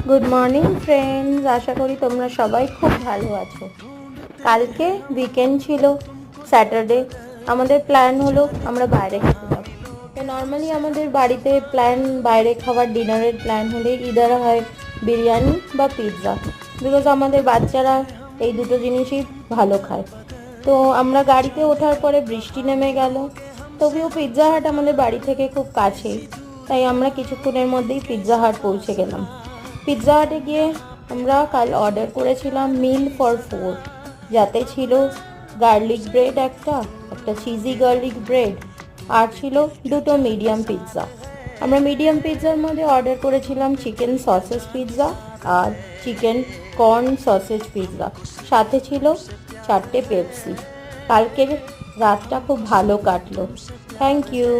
Good morning friends, আশা করি তোমরা সবাই খুব ভালো আছো। কালকে উইকেন্ড ছিল, স্যাটারডে। আমাদের প্ল্যান হলো আমরা বাইরে খেতে যাবো। তো নর্মালি আমাদের বাড়িতে প্ল্যান বাইরে খাবার, ডিনারের প্ল্যান হলে ইদার হয় বিরিয়ানি বা পিৎজা, বিকজ আমাদের বাচ্চারা এই দুটো জিনিসই ভালো খায়। তো আমরা গাড়িতে ওঠার পরে বৃষ্টি নেমে গেল, তবুও পিৎজা হাট আমাদের বাড়ি থেকে খুব কাছেই, তাই আমরা কিছুক্ষণের মধ্যেই পিৎজা হাট পৌঁছে গেলাম। পিৎজা হাটে গিয়ে আমরা কাল অর্ডার করেছিলাম মিল ফর 4, যাতে ছিল গার্লিক ব্রেড একটা চিজি গার্লিক ব্রেড, আর ছিল দুটো মিডিয়াম পিৎজা। আমরা মিডিয়াম পিৎজার মধ্যে অর্ডার করেছিলাম চিকেন সসেজ পিৎজা আর চিকেন কর্ন সসেজ পিৎজা, সাথে ছিল 4টে পেপসি। কালকের রাতটা খুব ভালো কাটলো। Thank you.